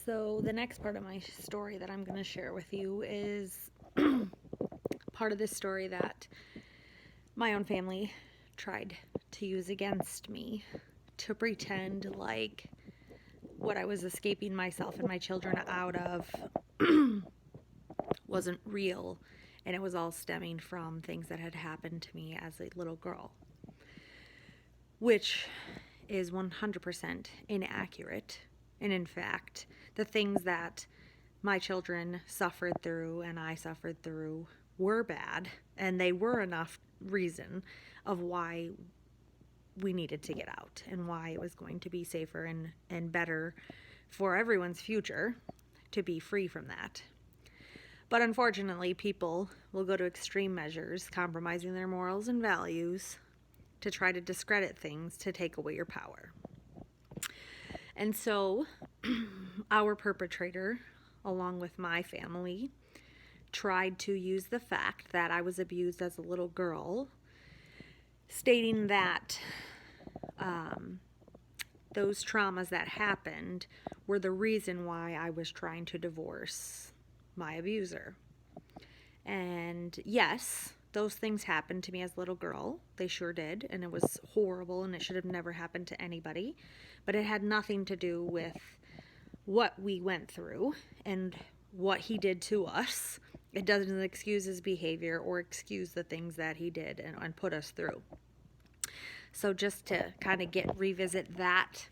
So the next part of my story that I'm going to share with you is part of this story that my own family tried to use against me to pretend like what I was escaping myself and my children out of wasn't real, and it was all stemming from things that had happened to me as a little girl, which is 100% inaccurate. And in fact, the things that my children suffered through and I suffered through were bad, and they were enough reason of why we needed to get out and why it was going to be safer and better for everyone's future to be free from that. But unfortunately, people will go to extreme measures, compromising their morals and values to try to discredit things to take away your power. And so our perpetrator, along with my family, tried to use the fact that I was abused as a little girl, stating that those traumas that happened were the reason why I was trying to divorce my abuser. And yes, those things happened to me as a little girl. They sure did, and it was horrible, and it should have never happened to anybody. But it had nothing to do with what we went through and what he did to us. It doesn't excuse his behavior or excuse the things that he did and put us through. So just to kind of revisit that,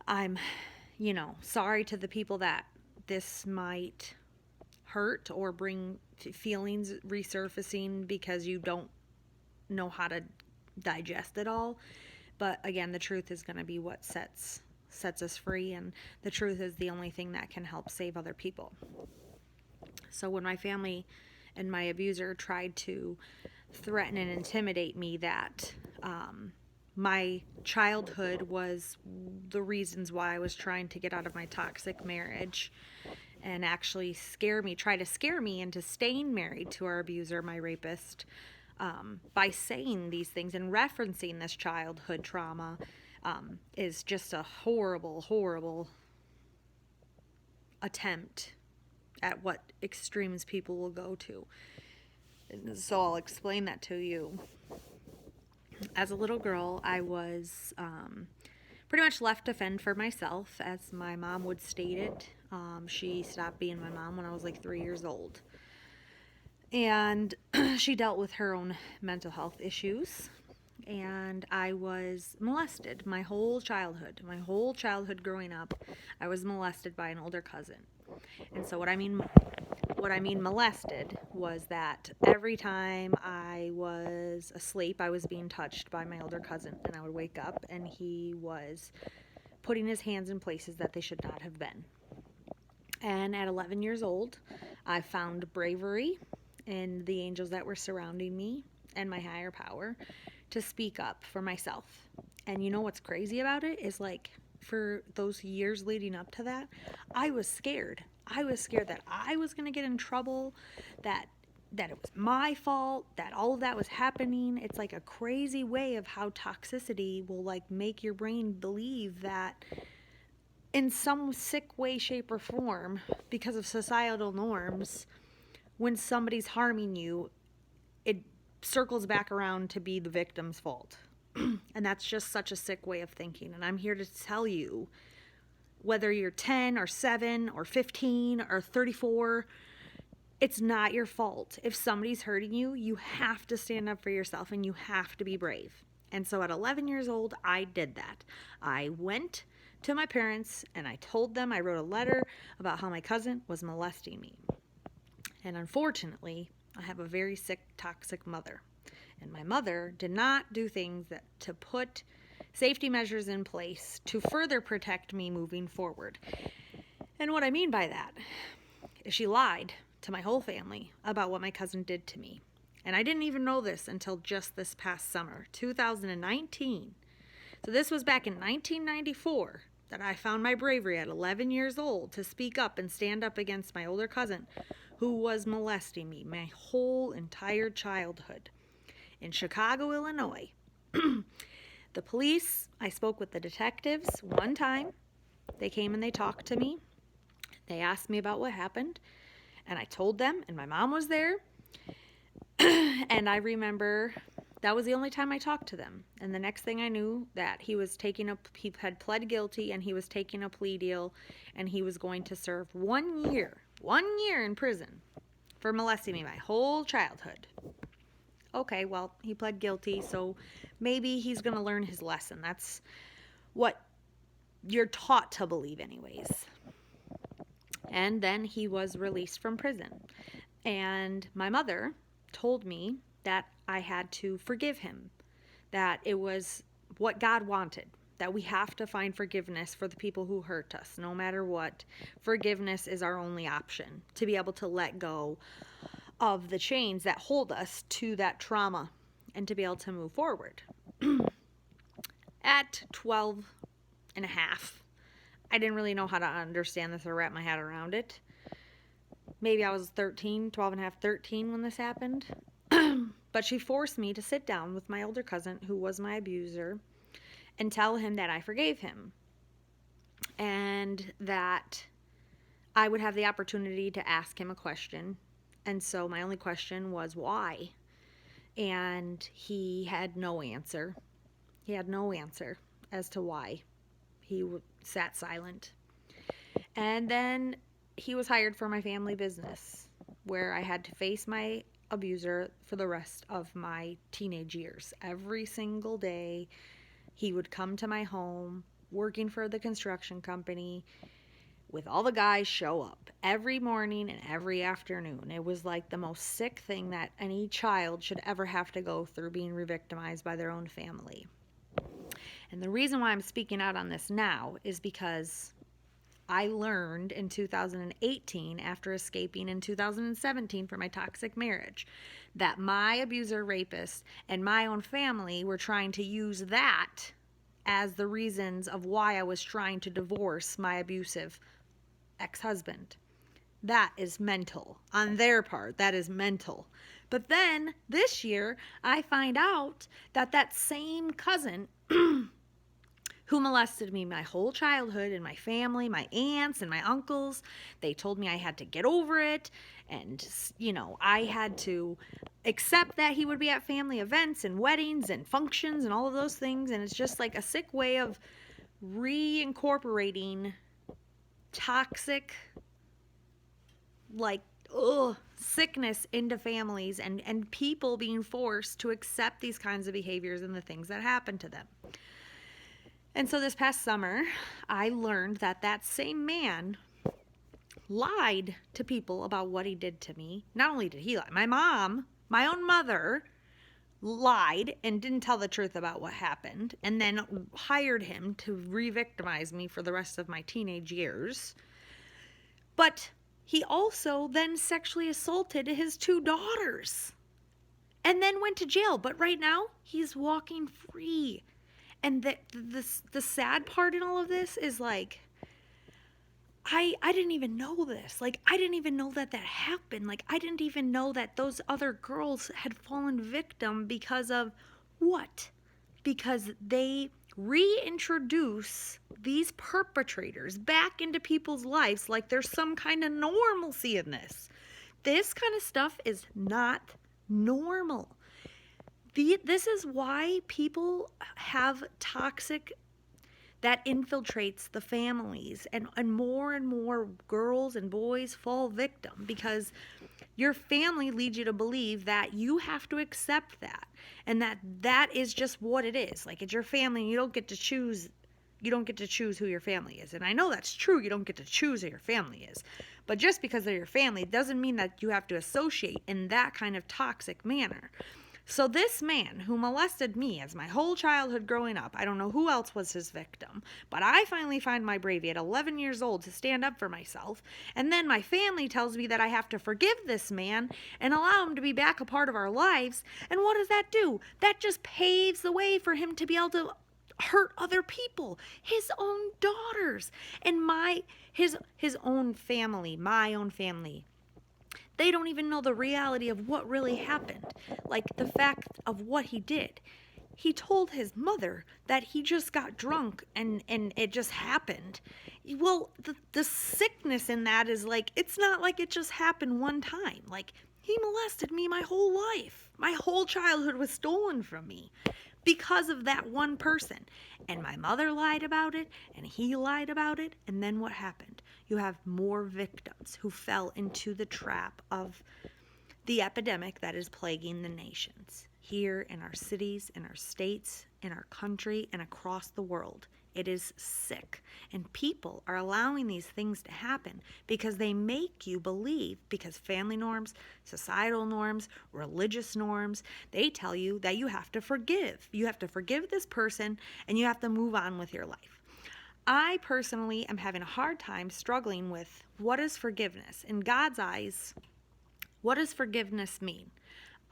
I'm, sorry to the people that this might hurt or bring feelings resurfacing because you don't know how to digest it all. But again, the truth is going to be what sets us free, and the truth is the only thing that can help save other people. So when my family and my abuser tried to threaten and intimidate me that my childhood was the reasons why I was trying to get out of my toxic marriage, and actually try to scare me into staying married to our abuser, my rapist, by saying these things and referencing this childhood trauma, is just a horrible, horrible attempt at what extremes people will go to. So I'll explain that to you. As a little girl, I was pretty much left to fend for myself, as my mom would state it. She stopped being my mom when I was like 3 years old. And she dealt with her own mental health issues. And I was molested my whole childhood. My whole childhood growing up, I was molested by an older cousin. And so what I mean molested was that every time I was asleep, I was being touched by my older cousin, and I would wake up and he was putting his hands in places that they should not have been. And at 11 years old, I found bravery in the angels that were surrounding me and my higher power to speak up for myself. And you know what's crazy about it is, like, for those years leading up to that, I was scared. I was scared that I was going to get in trouble, that it was my fault, that all of that was happening. It's like a crazy way of how toxicity will, like, make your brain believe that in some sick way, shape, or form, because of societal norms, when somebody's harming you, it circles back around to be the victim's fault. And that's just such a sick way of thinking. And I'm here to tell you, whether you're 10 or 7 or 15 or 34, it's not your fault. If somebody's hurting you, you have to stand up for yourself and you have to be brave. And so at 11 years old, I did that. I went to my parents and I told them, I wrote a letter about how my cousin was molesting me. And unfortunately, I have a very sick, toxic mother. And my mother did not do things to put safety measures in place to further protect me moving forward. And what I mean by that is she lied to my whole family about what my cousin did to me. And I didn't even know this until just this past summer, 2019. So this was back in 1994 that I found my bravery at 11 years old to speak up and stand up against my older cousin who was molesting me my whole entire childhood. In Chicago, Illinois, the police, I spoke with the detectives one time, They came and they talked to me. They asked me about what happened, and I told them, and my mom was there. And I remember that was the only time I talked to them. And the next thing I knew, that he had pled guilty, and he was taking a plea deal, and he was going to serve 1 year in prison for molesting me my whole childhood. Okay, well, he pled guilty, so maybe he's going to learn his lesson. That's what you're taught to believe anyways. And then he was released from prison. And my mother told me that I had to forgive him, that it was what God wanted, that we have to find forgiveness for the people who hurt us, no matter what. Forgiveness is our only option to be able to let go of the chains that hold us to that trauma and to be able to move forward. At 12 and a half, I didn't really know how to understand this or wrap my head around it. Maybe I was 13, 12 and a half, 13 when this happened. But she forced me to sit down with my older cousin, who was my abuser, and tell him that I forgave him. And that I would have the opportunity to ask him a question. And so my only question was, why? And he had no answer. He had no answer as to why. He sat silent. And then he was hired for my family business, where I had to face my abuser for the rest of my teenage years. Every single day, he would come to my home, working for the construction company, with all the guys show up every morning and every afternoon. It was like the most sick thing that any child should ever have to go through, being re-victimized by their own family. And the reason why I'm speaking out on this now is because I learned in 2018, after escaping in 2017 from my toxic marriage, that my abuser, rapist, and my own family were trying to use that as the reasons of why I was trying to divorce my abusive ex-husband. That is mental. On their part, that is mental. But then, this year, I find out that that same cousin who molested me my whole childhood, and my family, my aunts and my uncles, they told me I had to get over it, and, I had to accept that he would be at family events and weddings and functions and all of those things, and it's just like a sick way of reincorporating toxic, sickness into families, and people being forced to accept these kinds of behaviors and the things that happen to them. And so this past summer, I learned that that same man lied to people about what he did to me. Not only did he lie, my mom, my own mother, lied and didn't tell the truth about what happened, and then hired him to re-victimize me for the rest of my teenage years. But he also then sexually assaulted his 2 daughters and then went to jail. But right now, he's walking free. And the sad part in all of this is, like, I didn't even know this. Like, I didn't even know that happened. Like, I didn't even know that those other girls had fallen victim because of what? Because they reintroduce these perpetrators back into people's lives like there's some kind of normalcy in this. This kind of stuff is not normal. This is why people have toxic that infiltrates the families, and more girls and boys fall victim because your family leads you to believe that you have to accept that, and that is just what it is. Like, it's your family, and you don't get to choose who your family is. And I know that's true, you don't get to choose who your family is. But just because they're your family doesn't mean that you have to associate in that kind of toxic manner. So this man who molested me as my whole childhood growing up, I don't know who else was his victim, but I finally find my bravery at 11 years old to stand up for myself, and then my family tells me that I have to forgive this man and allow him to be back a part of our lives, and what does that do? That just paves the way for him to be able to hurt other people, his own daughters, and his own family, my own family. They don't even know the reality of what really happened. Like, the fact of what he did. he told his mother that he just got drunk and it just happened. Well, the sickness in that is like, it's not like it just happened one time. Like, he molested me my whole life. My whole childhood was stolen from me because of that one person. And my mother lied about it, and he lied about it. And then what happened? You have more victims who fell into the trap of the epidemic that is plaguing the nations, here in our cities, in our states, in our country, and across the world. It is sick. And people are allowing these things to happen because they make you believe, because family norms, societal norms, religious norms, they tell you that you have to forgive. You have to forgive this person and you have to move on with your life. I personally am having a hard time struggling with what is forgiveness. In God's eyes, what does forgiveness mean?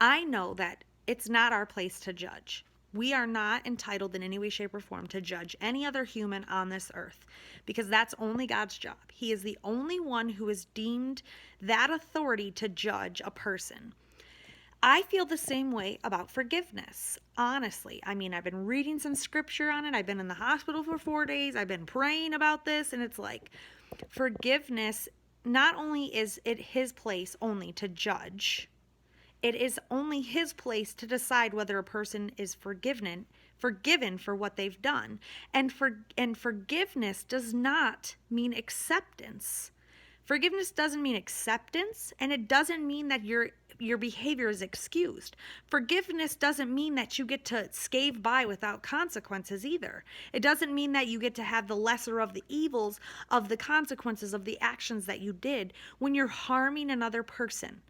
I know that it's not our place to judge. We are not entitled in any way, shape, or form to judge any other human on this earth because that's only God's job. He is the only one who is deemed that authority to judge a person. I feel the same way about forgiveness, honestly. I mean, I've been reading some scripture on it. I've been in the hospital for 4 days. I've been praying about this, and it's like forgiveness, not only is it his place only to judge, it is only his place to decide whether a person is forgiven for what they've done. And forgiveness does not mean acceptance. Forgiveness doesn't mean acceptance, and it doesn't mean that your behavior is excused. Forgiveness doesn't mean that you get to scave by without consequences either. It doesn't mean that you get to have the lesser of the evils of the consequences of the actions that you did when you're harming another person.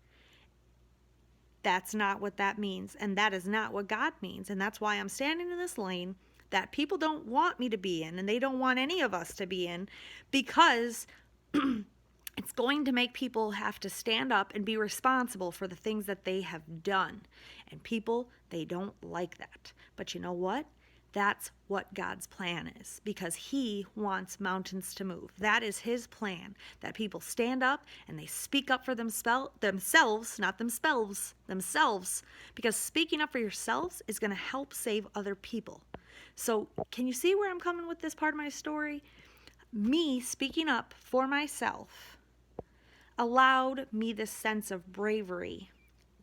That's not what that means, and that is not what God means. And that's why I'm standing in this lane that people don't want me to be in, and they don't want any of us to be in, because it's going to make people have to stand up and be responsible for the things that they have done. And people, they don't like that. But you know what? That's what God's plan is, because he wants mountains to move. That is his plan, that people stand up and they speak up for themselves, not themselves, because speaking up for yourselves is going to help save other people. So can you see where I'm coming with this part of my story? Me speaking up for myself allowed me this sense of bravery,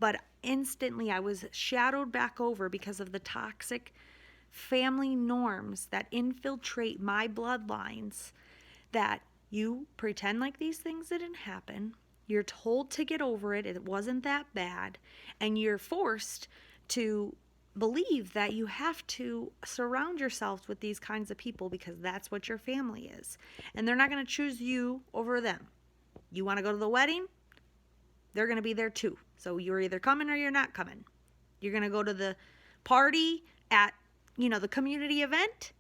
but instantly I was shadowed back over because of the toxic family norms that infiltrate my bloodlines, that you pretend like these things didn't happen, you're told to get over it, it wasn't that bad, and you're forced to believe that you have to surround yourselves with these kinds of people because that's what your family is, and they're not going to choose you over them. You want to go to the wedding? They're going to be there too. So you're either coming or you're not coming. You're going to go to the party at the community event,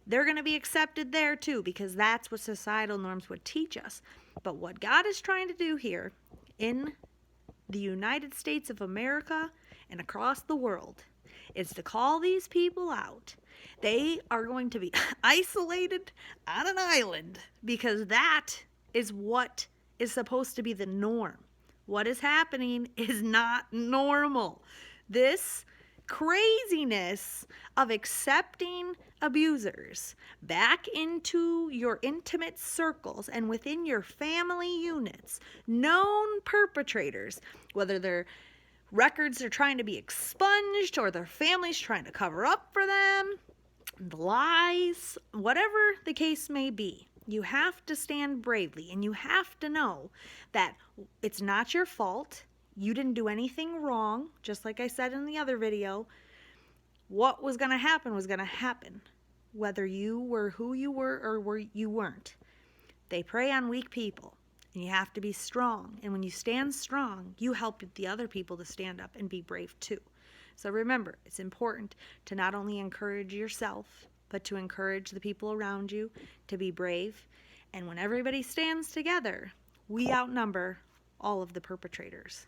they're going to be accepted there too, because that's what societal norms would teach us. But what God is trying to do here in the United States of America and across the world is to call these people out. They are going to be isolated on an island because that is what is supposed to be the norm. What is happening is not normal. This craziness of accepting abusers back into your intimate circles and within your family units, known perpetrators, whether their records are trying to be expunged or their family's trying to cover up for them, the lies, whatever the case may be. You have to stand bravely, and you have to know that it's not your fault. You didn't do anything wrong. Just like I said in the other video, what was going to happen was going to happen, whether you were who you were or you weren't. They prey on weak people, and you have to be strong. And when you stand strong, you help the other people to stand up and be brave too. So remember, it's important to not only encourage yourself, but to encourage the people around you to be brave. And when everybody stands together, we outnumber all of the perpetrators.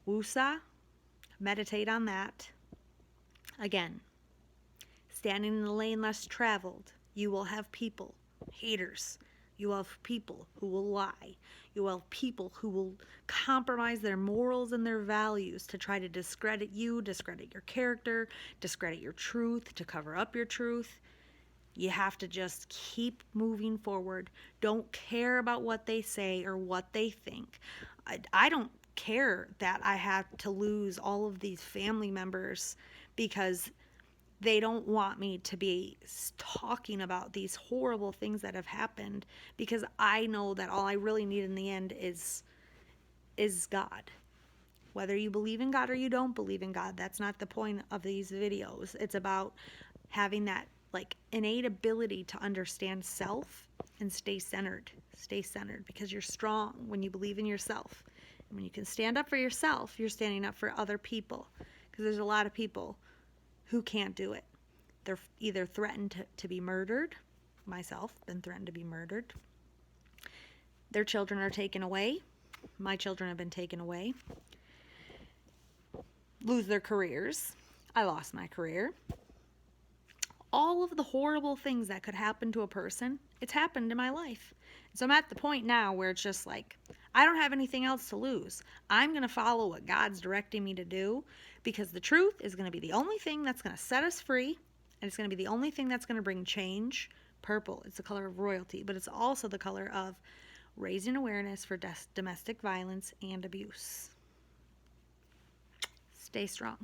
Woosah, meditate on that. Again, standing in the lane less traveled, you will have people, haters, You will have people who will lie. You will have people who will compromise their morals and their values to try to discredit you, discredit your character, discredit your truth, to cover up your truth. You have to just keep moving forward. Don't care about what they say or what they think. I don't care that I have to lose all of these family members because they don't want me to be talking about these horrible things that have happened, because I know that all I really need in the end is God. Whether you believe in God or you don't believe in God, that's not the point of these videos. It's about having that like innate ability to understand self and stay centered. Stay centered because you're strong when you believe in yourself. And when you can stand up for yourself, you're standing up for other people, because there's a lot of people who can't do it. They're either threatened to be murdered. Myself, been threatened to be murdered. Their children are taken away. My children have been taken away. Lose their careers. I lost my career. All of the horrible things that could happen to a person, it's happened in my life. So I'm at the point now where it's just like, I don't have anything else to lose. I'm going to follow what God's directing me to do, because the truth is going to be the only thing that's going to set us free, and it's going to be the only thing that's going to bring change. Purple, it's the color of royalty, but it's also the color of raising awareness for domestic violence and abuse. Stay strong.